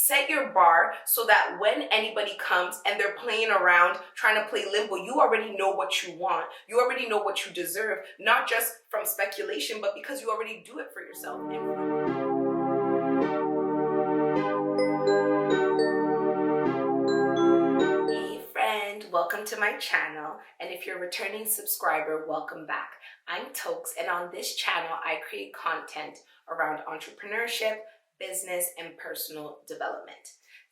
Set your bar so that when anybody comes and they're playing around, trying to play limbo, you already know what you want. You already know what you deserve, not just from speculation, but because you already do it for yourself. Hey friend, welcome to my channel. And if you're a returning subscriber, welcome back. I'm Toks, and on this channel, I create content around entrepreneurship, business, and personal development.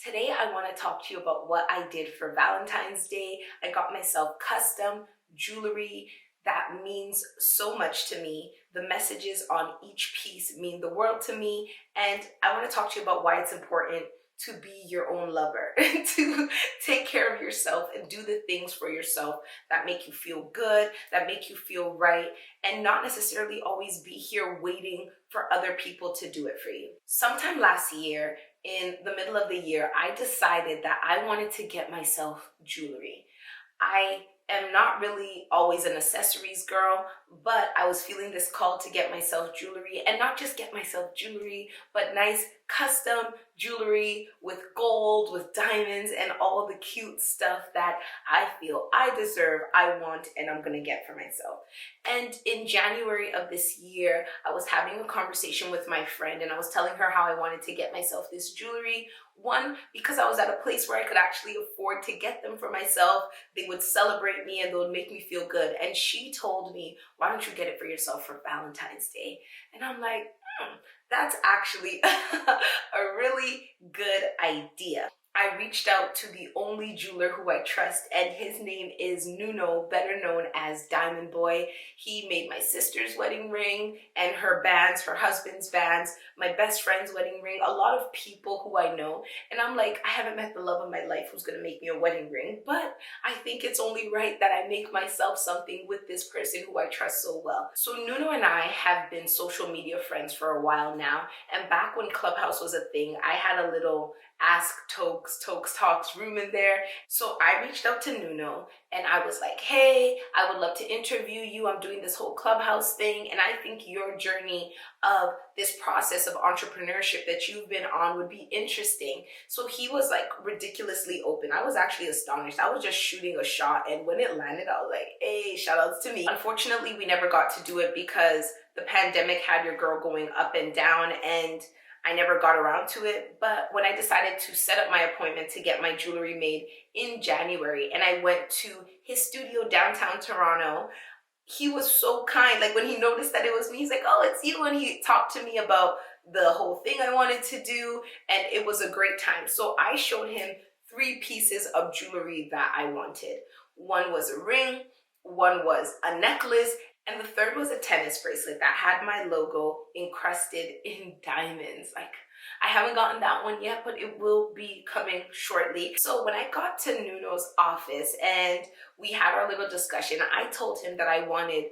Today, I want to talk to you about what I did for Valentine's Day. I got myself custom jewelry that means so much to me. The messages on each piece mean the world to me, and I want to talk to you about why it's important to be your own lover, to take care of yourself and do the things for yourself that make you feel good, that make you feel right, and not necessarily always be here waiting for other people to do it for you. Sometime last year, in the middle of the year, I decided that I wanted to get myself jewelry. I am not really always an accessories girl, but I was feeling this call to get myself jewelry, and not just get myself jewelry, but nice custom jewelry with gold, with diamonds, and all the cute stuff that I feel I deserve, I want, and I'm gonna get for myself. And in January of this year, I was having a conversation with my friend, and I was telling her how I wanted to get myself this jewelry. One, because I was at a place where I could actually afford to get them for myself. They would celebrate me and they would make me feel good. And she told me, why don't you get it for yourself for Valentine's Day? And I'm like, that's actually a really good idea. I reached out to the only jeweler who I trust, and his name is Nuno, better known as DiamondBoi. He made my sister's wedding ring and her bands, her husband's bands, my best friend's wedding ring, a lot of people who I know. And I'm like, I haven't met the love of my life who's gonna make me a wedding ring, but I think it's only right that I make myself something with this person who I trust so well. So Nuno and I have been social media friends for a while now, and back when Clubhouse was a thing, I had a little Ask Toks Talks room in there. So I reached out to Nuno and I was like, hey, I would love to interview you. I'm doing this whole Clubhouse thing, and I think your journey of this process of entrepreneurship that you've been on would be interesting. So he was like ridiculously open. I was actually astonished. I was just shooting a shot, and when it landed, I was like, hey, shout outs to me. Unfortunately, we never got to do it because the pandemic had your girl going up and down, and I never got around to it. But when I decided to set up my appointment to get my jewelry made in January, and I went to his studio downtown Toronto, he was so kind. Like when he noticed that it was me, he's like, oh, it's you. And he talked to me about the whole thing I wanted to do, and it was a great time. So I showed him 3 pieces of jewelry that I wanted. One was a ring, one was a necklace, and the third was a tennis bracelet that had my logo encrusted in diamonds. Like, I haven't gotten that one yet, but it will be coming shortly. So when I got to Nuno's office and we had our little discussion, I told him that I wanted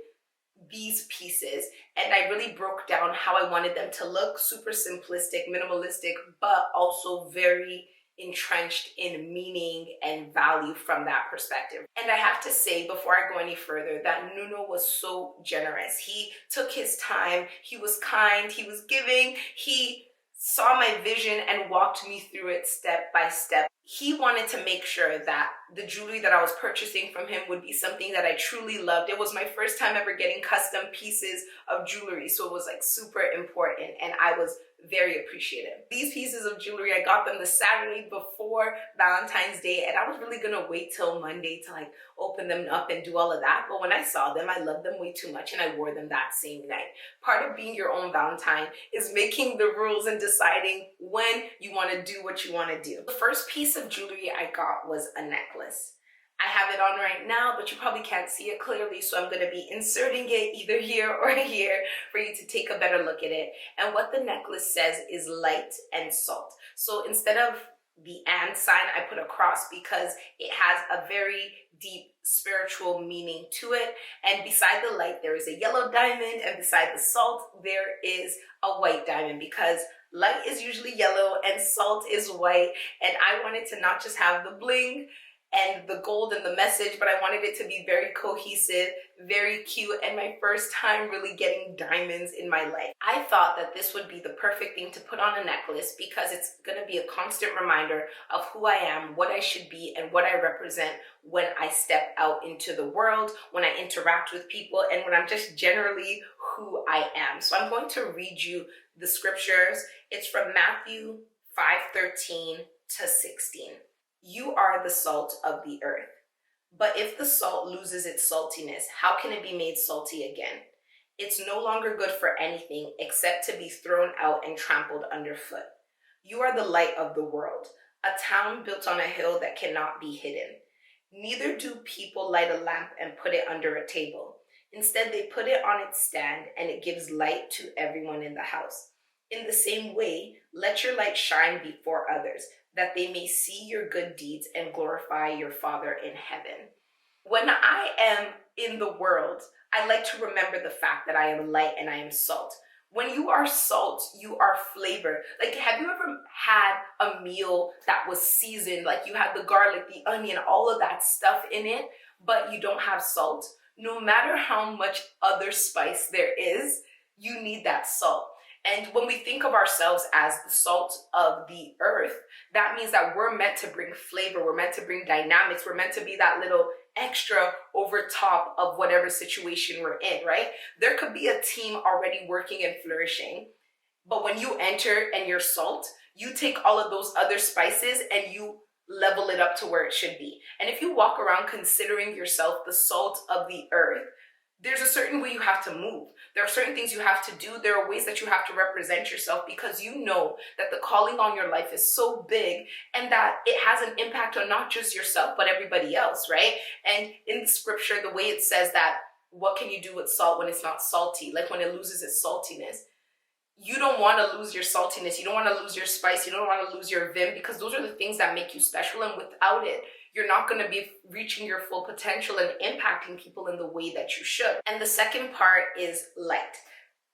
these pieces, and I really broke down how I wanted them to look: super simplistic, minimalistic, but also very entrenched in meaning and value from that perspective. And I have to say, before I go any further, that Nuno was so generous. He took his time, he was kind, he was giving, he saw my vision and walked me through it step by step. He wanted to make sure that the jewelry that I was purchasing from him would be something that I truly loved. It was my first time ever getting custom pieces of jewelry, so it was like super important, and I was very appreciative. These pieces of jewelry, I got them the Saturday before Valentine's Day, and I was really gonna wait till Monday to like open them up and do all of that. But when I saw them, I loved them way too much, and I wore them that same night. Part of being your own Valentine is making the rules and deciding when you wanna do what you wanna do. The first piece of jewelry I got was a necklace. I have it on right now, but you probably can't see it clearly, so I'm going to be inserting it either here or here for you to take a better look at it. And what the necklace says is light and salt. So instead of the and sign, I put a cross because it has a very deep spiritual meaning to it. And beside the light, there is a yellow diamond, and beside the salt, there is a white diamond, because light is usually yellow and salt is white. And I wanted to not just have the bling and the gold and the message, but I wanted it to be very cohesive, very cute, and my first time really getting diamonds in my life. I thought that this would be the perfect thing to put on a necklace because it's going to be a constant reminder of who I am, what I should be, and what I represent when I step out into the world, when I interact with people, and when I'm just generally who I am. So I'm going to read you the scriptures. It's from Matthew 5:13 to 16. You are the salt of the earth. But if the salt loses its saltiness, how can it be made salty again? It's no longer good for anything except to be thrown out and trampled underfoot. You are the light of the world, a town built on a hill that cannot be hidden. Neither do people light a lamp and put it under a table. Instead, they put it on its stand, and it gives light to everyone in the house. In the same way, let your light shine before others, that they may see your good deeds and glorify your Father in heaven. When I am in the world, I like to remember the fact that I am light and I am salt. When you are salt, you are flavor. Like, have you ever had a meal that was seasoned, like you had the garlic, the onion, all of that stuff in it, but you don't have salt? No matter how much other spice there is, you need that salt. And when we think of ourselves as the salt of the earth, that means that we're meant to bring flavor, we're meant to bring dynamics, we're meant to be that little extra over top of whatever situation we're in, right? There could be a team already working and flourishing, but when you enter and you're salt, you take all of those other spices and you level it up to where it should be. And if you walk around considering yourself the salt of the earth, there's a certain way you have to move. There are certain things you have to do. There are ways that you have to represent yourself because you know that the calling on your life is so big and that it has an impact on not just yourself, but everybody else, right? And in the scripture, the way it says that, what can you do with salt when it's not salty? Like when it loses its saltiness. You don't want to lose your saltiness. You don't want to lose your spice. You don't want to lose your vim because those are the things that make you special. And without it, you're not going to be reaching your full potential and impacting people in the way that you should. And the second part is light.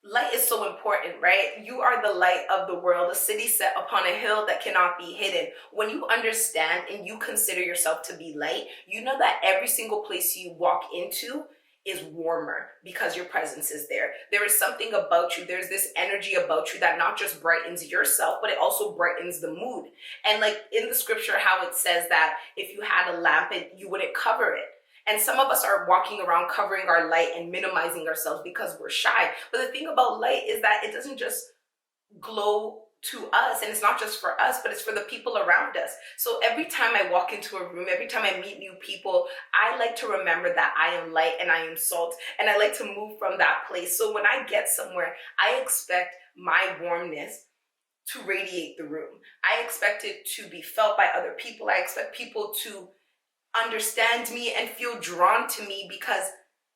Light is so important, right? You are the light of the world, a city set upon a hill that cannot be hidden. When you understand and you consider yourself to be light, you know that every single place you walk into is warmer because your presence is there. There is something about you. There's this energy about you that not just brightens yourself, but it also brightens the mood. And like in the scripture, how it says that if you had a lamp, you wouldn't cover it. And some of us are walking around covering our light and minimizing ourselves because we're shy. But the thing about light is that it doesn't just glow to us, and it's not just for us, but it's for the people around us. So every time I walk into a room, every time I meet new people, I like to remember that I am light and I am salt, and I like to move from that place. So when I get somewhere, I expect my warmness to radiate the room. I expect it to be felt by other people. I expect people to understand me and feel drawn to me because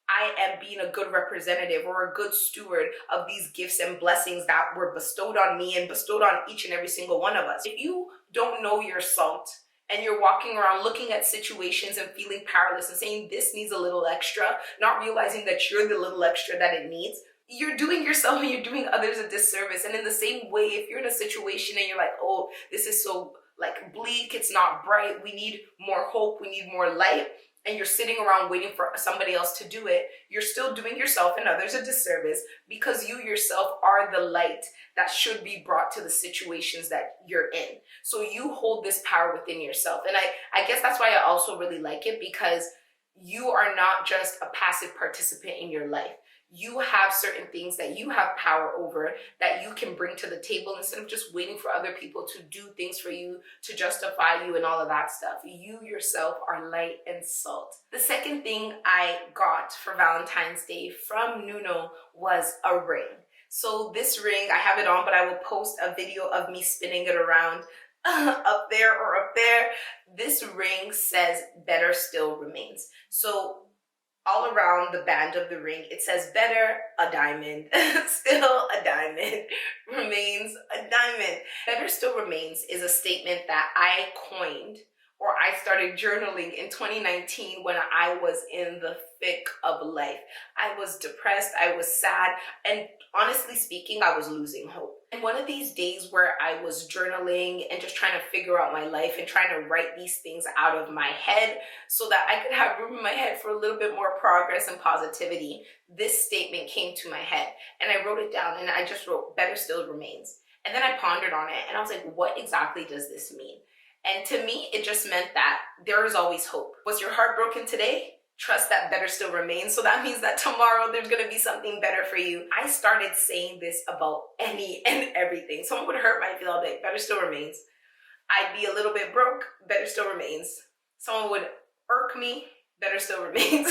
I am being a good representative or a good steward of these gifts and blessings that were bestowed on me and bestowed on each and every single one of us. If you don't know your salt and you're walking around looking at situations and feeling powerless and saying this needs a little extra, not realizing that you're the little extra that it needs, you're doing yourself and you're doing others a disservice. And in the same way, if you're in a situation and you're like, oh, this is so like bleak, it's not bright, we need more hope, we need more light, and you're sitting around waiting for somebody else to do it, you're still doing yourself and others a disservice because you yourself are the light that should be brought to the situations that you're in. So you hold this power within yourself. And I guess that's why I also really like it, because you are not just a passive participant in your life. You have certain things that you have power over that you can bring to the table instead of just waiting for other people to do things for you, to justify you and all of that stuff. You yourself are light and salt. The second thing I got for Valentine's Day from Nuno was a ring. So this ring, I have it on, but I will post a video of me spinning it around up there or up there. This ring says better still remains. So all around the band of the ring, it says better, a diamond, still a diamond, remains a diamond. Better still remains is a statement that I coined or I started journaling in 2019 when I was in the thick of life. I was depressed, I was sad, and honestly speaking, I was losing hope. And one of these days where I was journaling and just trying to figure out my life and trying to write these things out of my head so that I could have room in my head for a little bit more progress and positivity, this statement came to my head and I wrote it down, and I just wrote, "Better still remains." And then I pondered on it and I was like, what exactly does this mean? And to me, it just meant that there is always hope. Was your heart broken today? Trust that better still remains. So that means that tomorrow there's going to be something better for you. I started saying this about any and everything. Someone would hurt my feelings, like, better still remains. I'd be a little bit broke, better still remains. Someone would irk me, better still remains.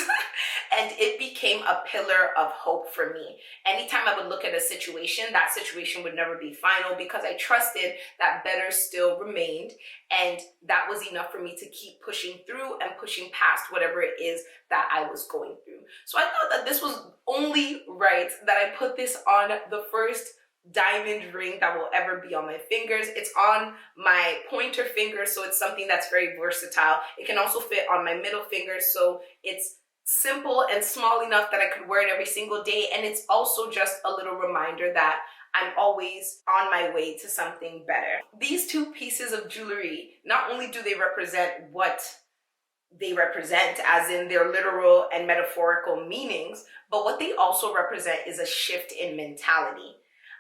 And it became a pillar of hope for me. Anytime I would look at a situation, that situation would never be final because I trusted that better still remained. And that was enough for me to keep pushing through and pushing past whatever it is that I was going through. So I thought that this was only right that I put this on the first diamond ring that will ever be on my fingers. It's on my pointer finger, so it's something that's very versatile. It can also fit on my middle finger, so it's simple and small enough that I could wear it every single day. And it's also just a little reminder that I'm always on my way to something better. These two pieces of jewelry, not only do they represent what they represent, as in their literal and metaphorical meanings, but what they also represent is a shift in mentality.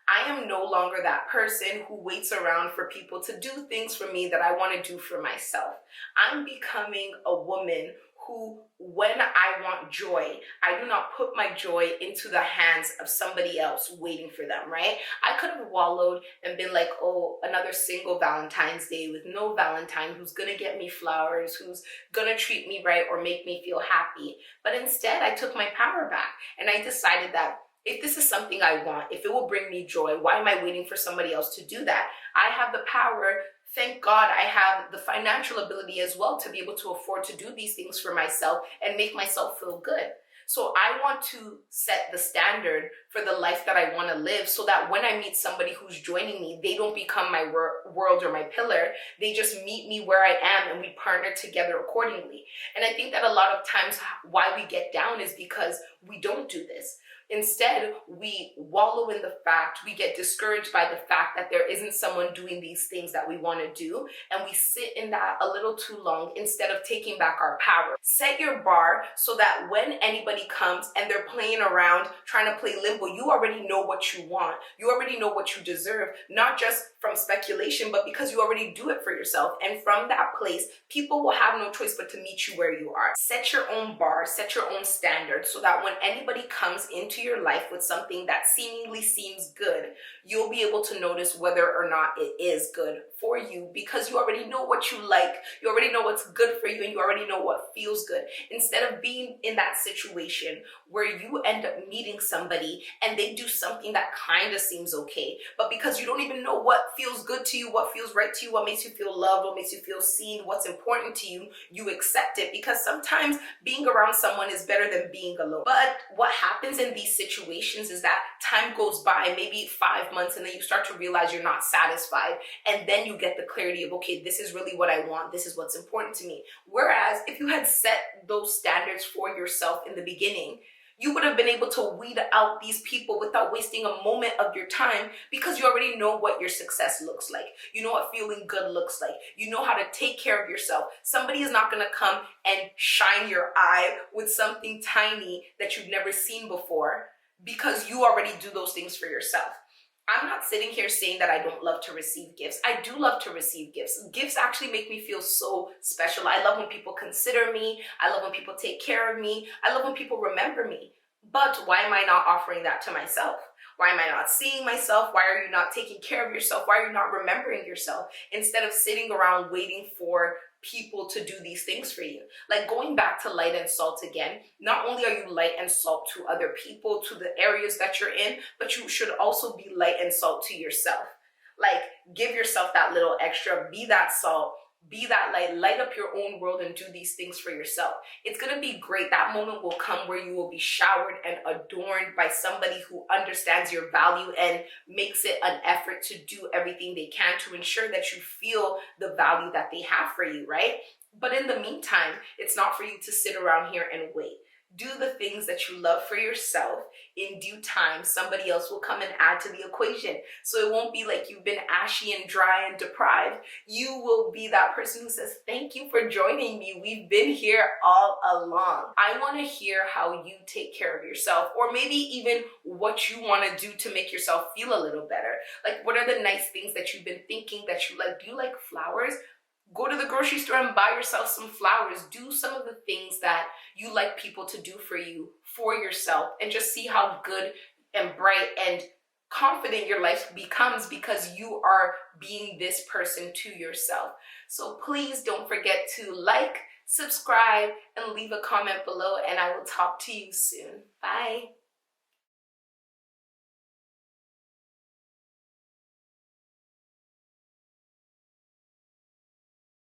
I am no longer that person who waits around for people to do things for me that I want to do for myself. I'm becoming a woman who, when I want joy, I do not put my joy into the hands of somebody else waiting for them, right? I could have wallowed and been like, oh, another single Valentine's Day with no Valentine who's gonna get me flowers, who's gonna treat me right or make me feel happy. But instead, I took my power back and I decided that if this is something I want, if it will bring me joy, why am I waiting for somebody else to do that? I have the power. Thank God I have the financial ability as well to be able to afford to do these things for myself and make myself feel good. So I want to set the standard for the life that I want to live so that when I meet somebody who's joining me, they don't become my world or my pillar. They just meet me where I am and we partner together accordingly. And I think that a lot of times why we get down is because we don't do this. Instead, we wallow in the fact, we get discouraged by the fact that there isn't someone doing these things that we want to do, and we sit in that a little too long instead of taking back our power. Set your bar so that when anybody comes and they're playing around, trying to play limbo, you already know what you want. You already know what you deserve, not just from speculation, but because you already do it for yourself. And from that place, people will have no choice but to meet you where you are. Set your own bar, set your own standards so that when anybody comes into your life with something that seemingly seems good, you'll be able to notice whether or not it is good for you because you already know what you like, you already know what's good for you, and you already know what feels good. Instead of being in that situation where you end up meeting somebody and they do something that kind of seems okay, but because you don't even know what feels good to you, what feels right to you, what makes you feel loved, what makes you feel seen, what's important to you, you accept it because sometimes being around someone is better than being alone. But what happens in these situations is that time goes by, maybe 5 months, and then you start to realize you're not satisfied, and then you get the clarity of, okay, this is really what I want, this is what's important to me. Whereas if you had set those standards for yourself in the beginning, you would have been able to weed out these people without wasting a moment of your time because you already know what your success looks like. You know what feeling good looks like. You know how to take care of yourself. Somebody is not going to come and shine your eye with something tiny that you've never seen before because you already do those things for yourself. I'm not sitting here saying that I don't love to receive gifts. I do love to receive gifts. Gifts actually make me feel so special. I love when people consider me. I love when people take care of me. I love when people remember me. But why am I not offering that to myself? Why am I not seeing myself? Why are you not taking care of yourself? Why are you not remembering yourself? Instead of sitting around waiting for people to do these things for you. Like going back to light and salt again, not only are you light and salt to other people, to the areas that you're in, but you should also be light and salt to yourself. Like give yourself that little extra, be that salt, be that light, light up your own world and do these things for yourself. It's going to be great. That moment will come where you will be showered and adorned by somebody who understands your value and makes it an effort to do everything they can to ensure that you feel the value that they have for you, right? But in the meantime, it's not for you to sit around here and wait. Do the things that you love for yourself. In due time, somebody else will come and add to the equation. So it won't be like you've been ashy and dry and deprived. You will be that person who says, thank you for joining me. We've been here all along. I want to hear how you take care of yourself, or maybe even what you want to do to make yourself feel a little better. Like, what are the nice things that you've been thinking that you like? Do you like flowers? Go to the grocery store and buy yourself some flowers. Do some of the things that you like people to do for you, for yourself, and just see how good and bright and confident your life becomes because you are being this person to yourself. So please don't forget to like, subscribe, and leave a comment below, and I will talk to you soon. Bye.